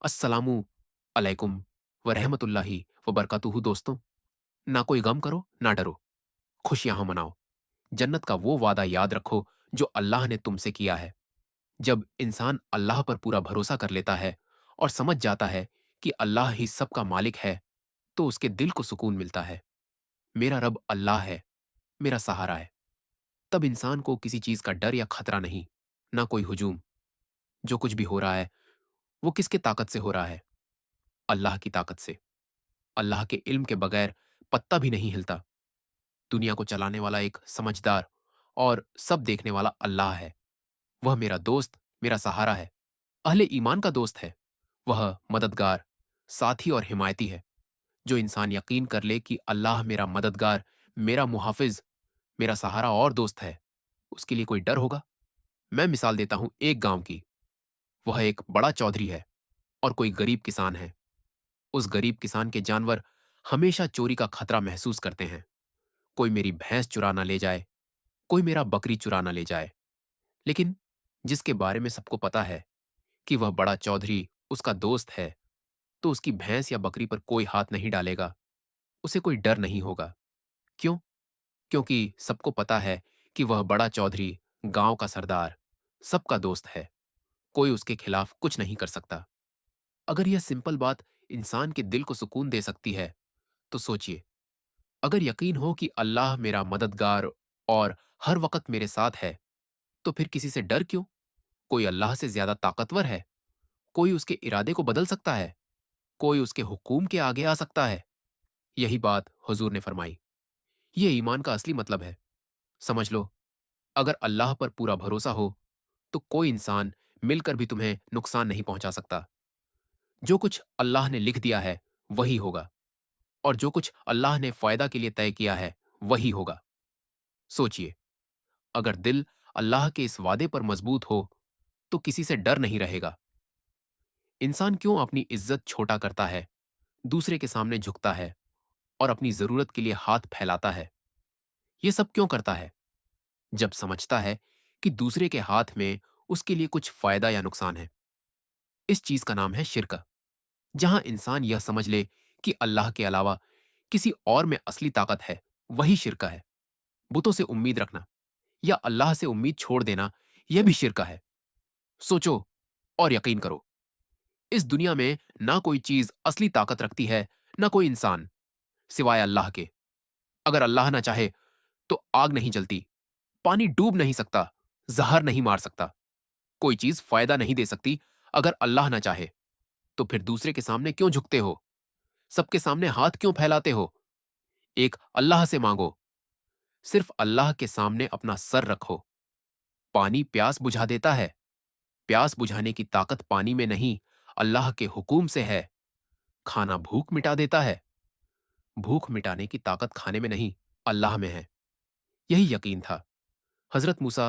अस्सलामु अलैकुम व रहमतुल्लाहि व बरकातुहू। दोस्तों, ना कोई गम करो ना डरो, खुशियां मनाओ। जन्नत का वो वादा याद रखो जो अल्लाह ने तुमसे किया है। जब इंसान अल्लाह पर पूरा भरोसा कर लेता है और समझ जाता है कि अल्लाह ही सबका मालिक है, तो उसके दिल को सुकून मिलता है। मेरा रब अल्लाह है, मेरा सहारा है। तब इंसान को किसी चीज का डर या खतरा नहीं, ना कोई हुजूम। जो कुछ भी हो रहा है वो किसके ताकत से हो रहा है? अल्लाह की ताकत से। अल्लाह के इल्म के बगैर पत्ता भी नहीं हिलता। दुनिया को चलाने वाला एक समझदार और सब देखने वाला अल्लाह है। वह मेरा दोस्त, मेरा सहारा है। अहले ईमान का दोस्त है। वह मददगार, साथी और हिमायती है। जो इंसान यकीन कर ले कि अल्लाह मेरा मददगार, मेरा मुहाफिज, मेरा सहारा और दोस्त है, उसके लिए कोई डर होगा? मैं मिसाल देता हूं एक गांव की। वह एक बड़ा चौधरी है और कोई गरीब किसान है। उस गरीब किसान के जानवर हमेशा चोरी का खतरा महसूस करते हैं। कोई मेरी भैंस चुरा ना ले जाए, कोई मेरा बकरी चुरा ना ले जाए। लेकिन जिसके बारे में सबको पता है कि वह बड़ा चौधरी उसका दोस्त है, तो उसकी भैंस या बकरी पर कोई हाथ नहीं डालेगा। उसे कोई डर नहीं होगा। क्यों? क्योंकि सबको पता है कि वह बड़ा चौधरी, गांव का सरदार, सबका दोस्त है। कोई उसके खिलाफ कुछ नहीं कर सकता। अगर यह सिंपल बात इंसान के दिल को सुकून दे सकती है, तो सोचिए, अगर यकीन हो कि अल्लाह मेरा मददगार और हर वक्त मेरे साथ है, तो फिर किसी से डर क्यों? कोई अल्लाह से ज्यादा ताकतवर है? कोई उसके इरादे को बदल सकता है? कोई उसके हुकूम के आगे आ सकता है? यही बात हुजूर ने फरमाई। ये ईमान का असली मतलब है। समझ लो, अगर अल्लाह पर पूरा भरोसा हो, तो कोई इंसान मिलकर भी तुम्हें नुकसान नहीं पहुंचा सकता। जो कुछ अल्लाह ने लिख दिया है, वही होगा। और जो कुछ अल्लाह ने फायदा के लिए तय किया है, वही होगा। सोचिए, अगर दिल अल्लाह के इस वादे पर मजबूत हो, तो किसी से डर नहीं रहेगा। इंसान क्यों अपनी इज्जत छोटा करता है, दूसरे के सामने झुकता है और अपनी जरूरत के लिए हाथ फैलाता है? ये सब क्यों करता है? जब समझता है कि दूसरे के हाथ में उसके लिए कुछ फायदा या नुकसान है। इस चीज का नाम है शिर्क। जहां इंसान यह समझ ले कि अल्लाह के अलावा किसी और में असली ताकत है, वही शिर्क है। बुतों से उम्मीद रखना या अल्लाह से उम्मीद छोड़ देना, यह भी शिर्क है। सोचो और यकीन करो, इस दुनिया में ना कोई चीज असली ताकत रखती है, ना कोई इंसान, सिवाय अल्लाह के। अगर अल्लाह ना चाहे तो आग नहीं जलती, पानी डूब नहीं सकता, जहर नहीं मार सकता, कोई चीज फायदा नहीं दे सकती। अगर अल्लाह ना चाहे, तो फिर दूसरे के सामने क्यों झुकते हो? सबके सामने हाथ क्यों फैलाते हो? एक अल्लाह से मांगो। सिर्फ अल्लाह के सामने अपना सर रखो। पानी प्यास बुझा देता है। प्यास बुझाने की ताकत पानी में नहीं, अल्लाह के हुकूम से है। खाना भूख मिटा देता है। भूख मिटाने की ताकत खाने में नहीं, अल्लाह में है। यही यकीन था। हजरत मूसा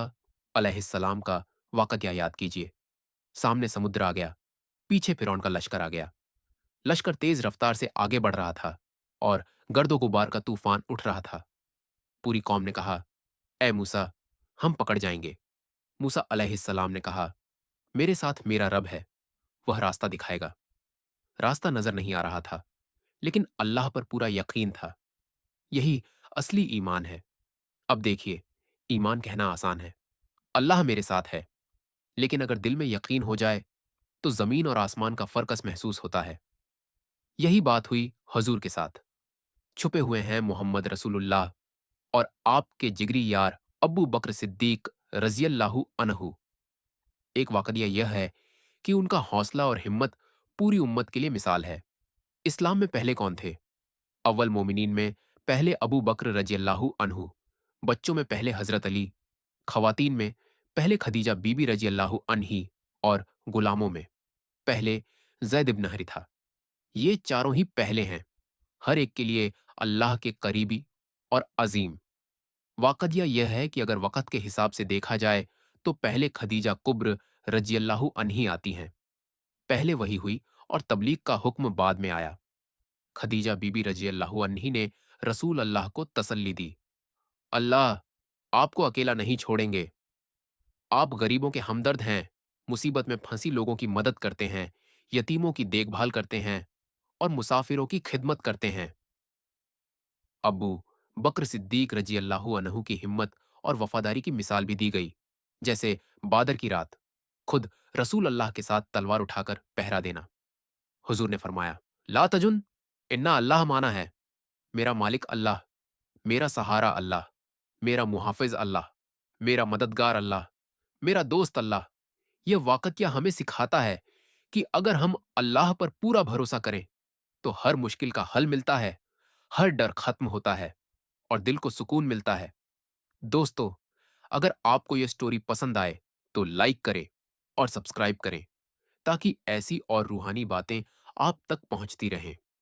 अलैहिस्सलाम का वाकया याद कीजिए। सामने समुद्र आ गया, पीछे फिरौन का लश्कर आ गया। लश्कर तेज रफ्तार से आगे बढ़ रहा था और गर्दो गुबार का तूफान उठ रहा था। पूरी कौम ने कहा, ए मूसा, हम पकड़ जाएंगे। मूसा अलैहिस्सलाम ने कहा, मेरे साथ मेरा रब है, वह रास्ता दिखाएगा। रास्ता नजर नहीं आ रहा था, लेकिन अल्लाह पर पूरा यकीन था। यही असली ईमान है। अब देखिए, ईमान कहना आसान है, अल्लाह मेरे साथ है, लेकिन अगर दिल में यकीन हो जाए, तो जमीन और आसमान का फर्कस महसूस होता है। यही बात हुई हजूर के साथ। छुपे हुए हैं मोहम्मद रसूलुल्लाह और आपके जिगरी यार अब्बू बकर सिद्दीक रजियल्लाहु अनहु। एक वाकया यह है कि उनका हौसला और हिम्मत पूरी उम्मत के लिए मिसाल है। इस्लाम में पहले कौन थे? अव्वल मोमिनीन में पहले अबू बकर रजियल्लाहु अनहु, बच्चों में पहले हजरत अली, खवातीन में पहले खदीजा बीबी रजियल्लाहु अनही और गुलामों में पहले जैद इब्न हरिथा। ये चारों ही पहले हैं, हर एक के लिए अल्लाह के करीबी और अजीम। वाकया यह है कि अगर वक़्त के हिसाब से देखा जाए, तो पहले खदीजा कुब्र रजियल्लाहु अन्ही आती हैं। पहले वही हुई और तबलीग का हुक्म बाद में आया। खदीजा बीबी रजियल्लाहु अन्ही ने रसूल अल्लाह को तसल्ली दी, अल्लाह आपको अकेला नहीं छोड़ेंगे। आप गरीबों के हमदर्द हैं, मुसीबत में फंसी लोगों की मदद करते हैं। यतीमों की देखभाल करते हैं और मुसाफिरों की खिदमत करते हैं। अबू बकर सिद्दीक रजी अल्लाह अन्हु की हिम्मत और वफादारी की मिसाल भी दी गई, जैसे बादर की रात खुद रसूल अल्लाह के साथ तलवार उठाकर पहरा देना। हुजूर ने फरमाया, ला तजुन, इन्ना अल्लाह माना है, मेरा मालिक अल्लाह, मेरा सहारा अल्लाह, मेरा मुहाफिज अल्लाह, मेरा मददगार अल्लाह, मेरा दोस्त अल्लाह। यह वाकया हमें सिखाता है कि अगर हम अल्लाह पर पूरा भरोसा करें तो हर मुश्किल का हल मिलता है, हर डर खत्म होता है और दिल को सुकून मिलता है। दोस्तों, अगर आपको यह स्टोरी पसंद आए तो लाइक करें और सब्सक्राइब करें ताकि ऐसी और रूहानी बातें आप तक पहुंचती रहें।